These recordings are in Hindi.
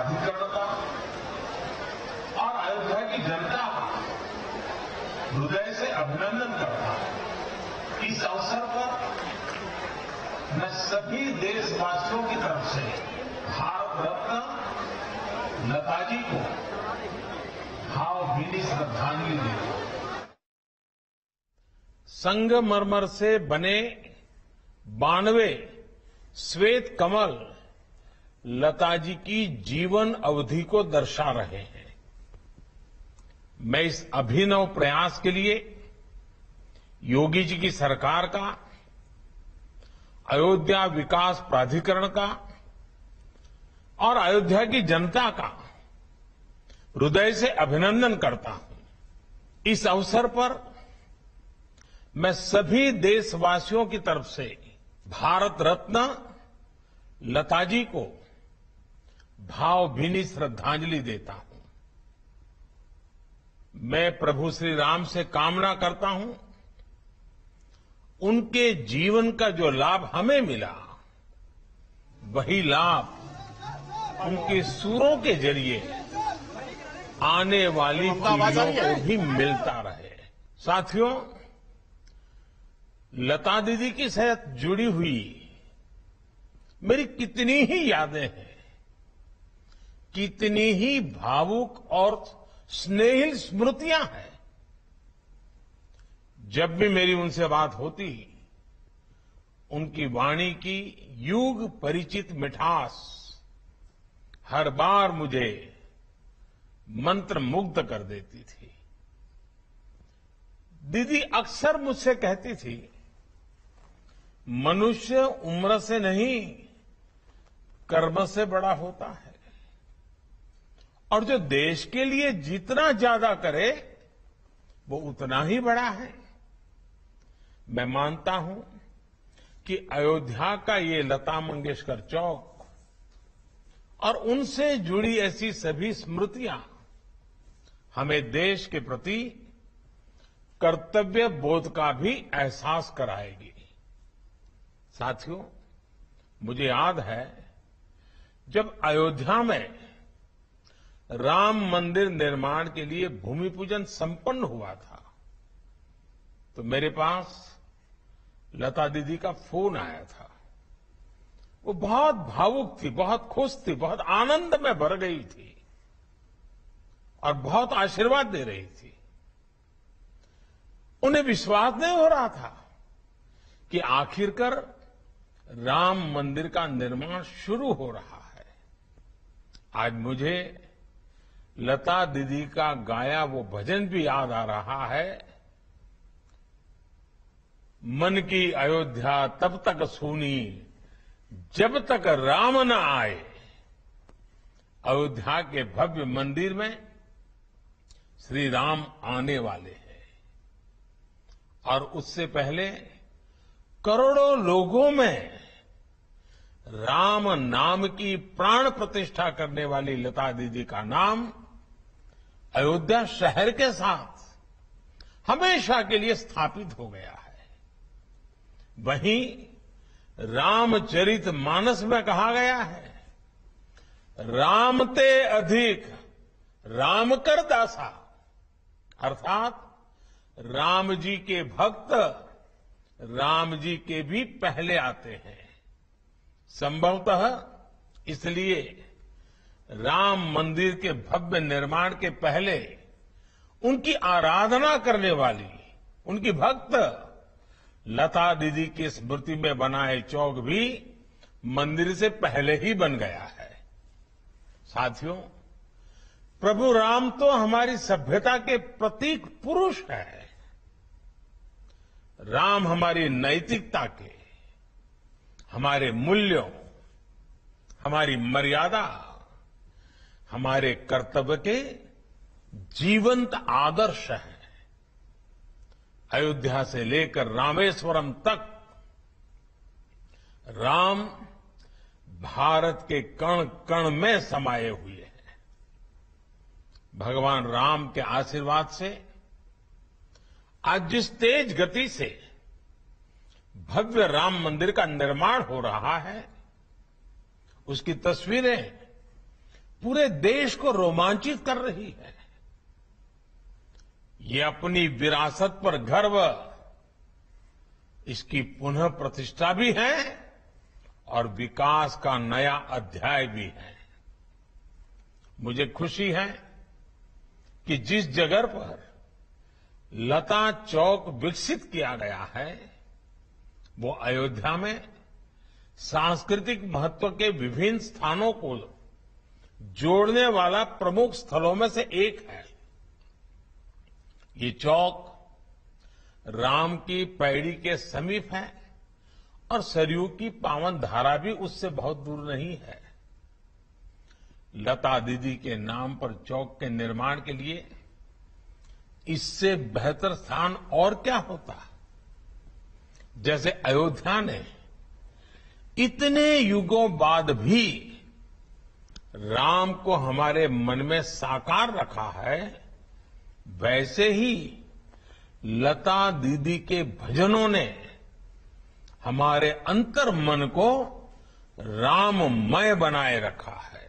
प्राधिकरण का और अयोध्या की जनता का हृदय से अभिनंदन करता हूं। इस अवसर पर मैं सभी देशवासियों की तरफ से भारत रत्न लता जी को भावभीनी श्रद्धांजलि देता हूं। संगमरमर से बने 92 श्वेत कमल लता जी की जीवन अवधि को दर्शा रहे हैं। मैं इस अभिनव प्रयास के लिए योगी जी की सरकार का, अयोध्या विकास प्राधिकरण का और अयोध्या की जनता का हृदय से अभिनंदन करता हूं। इस अवसर पर मैं सभी देशवासियों की तरफ से भारत रत्न लता जी को भावभीनी श्रद्धांजलि देता हूं। मैं प्रभु श्री राम से कामना करता हूं, उनके जीवन का जो लाभ हमें मिला, वही लाभ उनके सूरों के जरिए आने वाली पीढ़ियों को भी मिलता रहे। साथियों, लता दीदी के साथ जुड़ी हुई मेरी कितनी ही यादें हैं, कितनी ही भावुक और स्नेहिल स्मृतियां हैं। जब भी मेरी उनसे बात होती, उनकी वाणी की युग परिचित मिठास हर बार मुझे मंत्रमुग्ध कर देती थी। दीदी अक्सर मुझसे कहती थी, मनुष्य उम्र से नहीं कर्म से बड़ा होता है और जो देश के लिए जितना ज्यादा करे वो उतना ही बड़ा है। मैं मानता हूं कि अयोध्या का ये लता मंगेशकर चौक और उनसे जुड़ी ऐसी सभी स्मृतियां हमें देश के प्रति कर्तव्य बोध का भी एहसास कराएगी। साथियों, मुझे याद है जब अयोध्या में राम मंदिर निर्माण के लिए भूमि पूजन संपन्न हुआ था, तो मेरे पास लता दीदी का फोन आया था। वो बहुत भावुक थी, बहुत खुश थी, बहुत आनंद में भर गई थी और बहुत आशीर्वाद दे रही थी। उन्हें विश्वास नहीं हो रहा था कि आखिरकार राम मंदिर का निर्माण शुरू हो रहा है। आज मुझे लता दीदी का गाया वो भजन भी याद आ रहा है, मन की अयोध्या तब तक सूनी जब तक राम न आए। अयोध्या के भव्य मंदिर में श्री राम आने वाले हैं और उससे पहले करोड़ों लोगों में राम नाम की प्राण प्रतिष्ठा करने वाली लता दीदी का नाम अयोध्या शहर के साथ हमेशा के लिए स्थापित हो गया है। वहीं रामचरित मानस में कहा गया है, राम ते अधिक राम कर दासा, अर्थात राम जी के भक्त राम जी के भी पहले आते हैं। संभवतः इसलिए राम मंदिर के भव्य निर्माण के पहले उनकी आराधना करने वाली उनकी भक्त लता दीदी की स्मृति में बनाए चौक भी मंदिर से पहले ही बन गया है। साथियों, प्रभु राम तो हमारी सभ्यता के प्रतीक पुरुष है। राम हमारी नैतिकता के, हमारे मूल्यों, हमारी मर्यादा, हमारे कर्तव्य के जीवंत आदर्श हैं। अयोध्या से लेकर रामेश्वरम तक राम भारत के कण कण में समाये हुए हैं। भगवान राम के आशीर्वाद से आज जिस तेज गति से भव्य राम मंदिर का निर्माण हो रहा है, उसकी तस्वीरें पूरे देश को रोमांचित कर रही है। ये अपनी विरासत पर गर्व, इसकी पुनः प्रतिष्ठा भी है और विकास का नया अध्याय भी है। मुझे खुशी है कि जिस जगह पर लता चौक विकसित किया गया है, वो अयोध्या में सांस्कृतिक महत्व के विभिन्न स्थानों को जोड़ने वाला प्रमुख स्थलों में से एक है। ये चौक राम की पैड़ी के समीप है और सरयू की पावन धारा भी उससे बहुत दूर नहीं है। लता दीदी के नाम पर चौक के निर्माण के लिए इससे बेहतर स्थान और क्या होता। जैसे अयोध्या ने इतने युगों बाद भी राम को हमारे मन में साकार रखा है, वैसे ही लता दीदी के भजनों ने हमारे अंतर मन को राममय बनाए रखा है।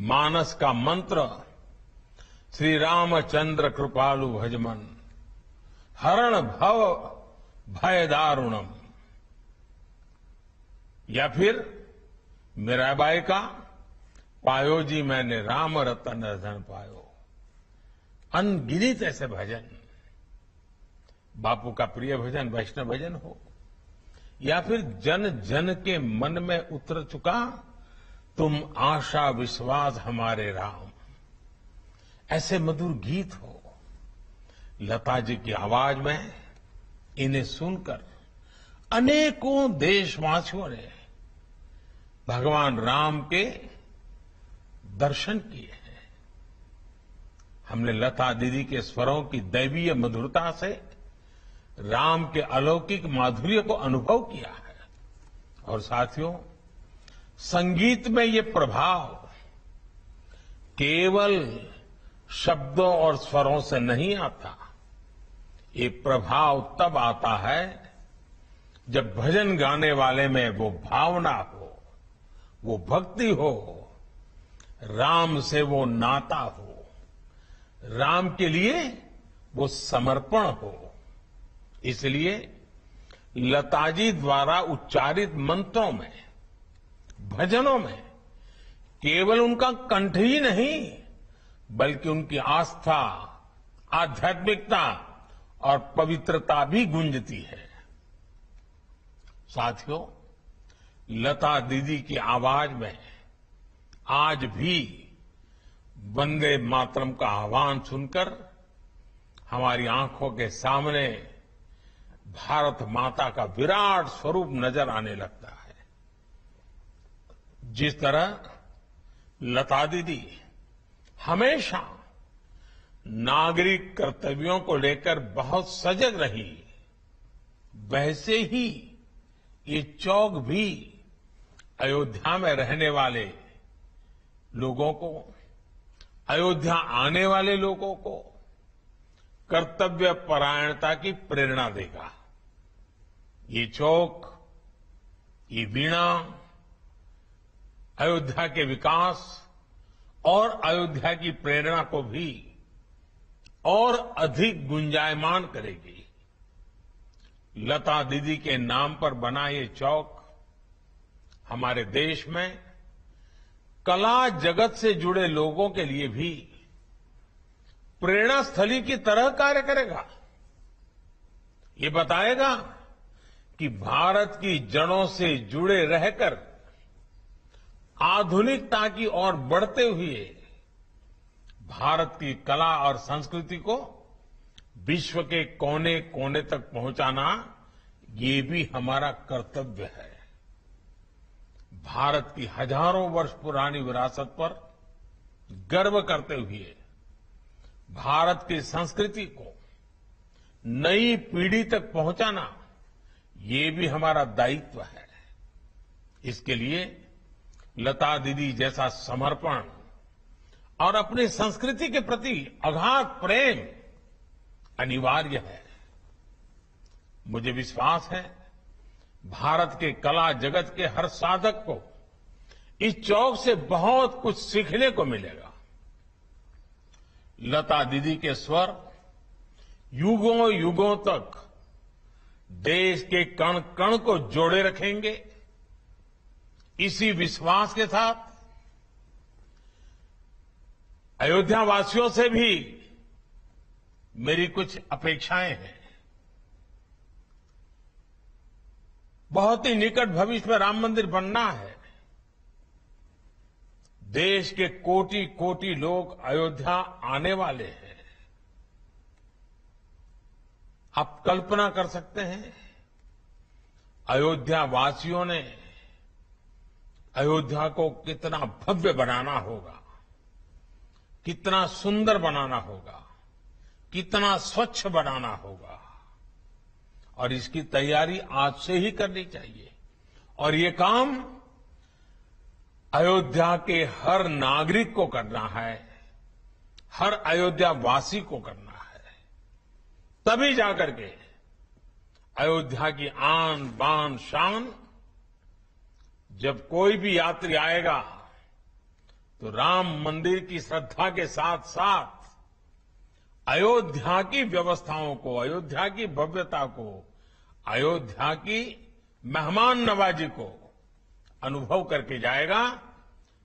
मानस का मंत्र श्री रामचंद्र कृपालु भजमन हरण भव भय दारुणम, या फिर मीराबाई का पायो जी मैंने राम रतन धन पायो। अनगिनत ऐसे भजन, बापू का प्रिय भजन वैष्णव भजन हो, या फिर जन जन के मन में उतर चुका तुम आशा विश्वास हमारे राम, ऐसे मधुर गीत हो। लता जी की आवाज में इन्हें सुनकर अनेकों देशवासियों ने भगवान राम के दर्शन किए हैं। हमने लता दीदी के स्वरों की दैवीय मधुरता से राम के अलौकिक माधुर्य को अनुभव किया है। और साथियों, संगीत में ये प्रभाव केवल शब्दों और स्वरों से नहीं आता। ये प्रभाव तब आता है जब भजन गाने वाले में वो भावना हो, वो भक्ति हो, राम से वो नाता हो, राम के लिए वो समर्पण हो। इसलिए लताजी द्वारा उच्चारित मंत्रों में, भजनों में केवल उनका कंठ ही नहीं, बल्कि उनकी आस्था, आध्यात्मिकता और पवित्रता भी गूंजती है। साथियों, लता दीदी की आवाज में आज भी वंदे मातरम का आह्वान सुनकर हमारी आंखों के सामने भारत माता का विराट स्वरूप नजर आने लगता है। जिस तरह लता दीदी हमेशा नागरिक कर्तव्यों को लेकर बहुत सजग रही, वैसे ही ये चौक भी अयोध्या में रहने वाले लोगों को, अयोध्या आने वाले लोगों को कर्तव्य परायणता की प्रेरणा देगा। ये चौक, ये वीणा अयोध्या के विकास और अयोध्या की प्रेरणा को भी और अधिक गुंजायमान करेगी। लता दीदी के नाम पर बना ये चौक हमारे देश में कला जगत से जुड़े लोगों के लिए भी प्रेरणा स्थली की तरह कार्य करेगा। ये बताएगा कि भारत की जड़ों से जुड़े रहकर आधुनिकता की ओर बढ़ते हुए भारत की कला और संस्कृति को विश्व के कोने कोने तक पहुंचाना, ये भी हमारा कर्तव्य है। भारत की हजारों वर्ष पुरानी विरासत पर गर्व करते हुए भारत की संस्कृति को नई पीढ़ी तक पहुंचाना, ये भी हमारा दायित्व है। इसके लिए लता दीदी जैसा समर्पण और अपनी संस्कृति के प्रति अगाध प्रेम अनिवार्य है। मुझे विश्वास है भारत के कला जगत के हर साधक को इस चौक से बहुत कुछ सीखने को मिलेगा। लता दीदी के स्वर युगों युगों तक देश के कण कण को जोड़े रखेंगे। इसी विश्वास के साथ अयोध्या वासियों से भी मेरी कुछ अपेक्षाएं हैं। बहुत ही निकट भविष्य में राम मंदिर बनना है। देश के कोटि कोटि लोग अयोध्या आने वाले हैं। आप कल्पना कर सकते हैं, अयोध्या वासियों ने अयोध्या को कितना भव्य बनाना होगा, कितना सुंदर बनाना होगा, कितना स्वच्छ बनाना होगा, और इसकी तैयारी आज से ही करनी चाहिए। और ये काम अयोध्या के हर नागरिक को करना है, हर अयोध्या वासी को करना है। तभी जाकर के अयोध्या की आन बान शान, जब कोई भी यात्री आएगा तो राम मंदिर की श्रद्धा के साथ साथ अयोध्या की व्यवस्थाओं को, अयोध्या की भव्यता को, अयोध्या की मेहमान नवाजी को अनुभव करके जाएगा।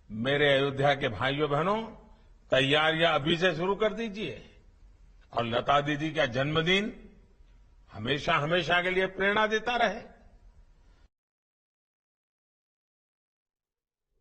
मेरे अयोध्या के भाइयों बहनों, तैयारियां अभी से शुरू कर दीजिए। और लता दीदी का जन्मदिन हमेशा हमेशा के लिए प्रेरणा देता रहे।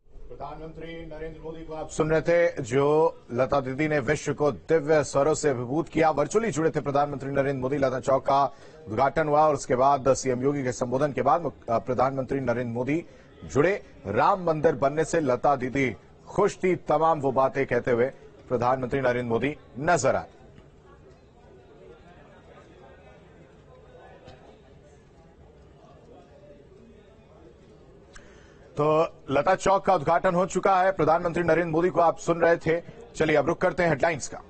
प्रधानमंत्री नरेंद्र मोदी को आप सुन रहे थे, जो लता दीदी ने विश्व को दिव्य स्वरों से अभिभूत किया। वर्चुअली जुड़े थे प्रधानमंत्री नरेंद्र मोदी। लता चौक का उद्घाटन हुआ और उसके बाद सीएम योगी के संबोधन के बाद प्रधानमंत्री नरेंद्र मोदी जुड़े। राम मंदिर बनने से लता दीदी खुश थी। तमाम वो बातें कहते हुए प्रधानमंत्री नरेंद्र मोदी नजर आए। तो लता चौक का उद्घाटन हो चुका है। प्रधानमंत्री नरेंद्र मोदी को आप सुन रहे थे। चलिए अब रुक करते हैं हेडलाइंस का।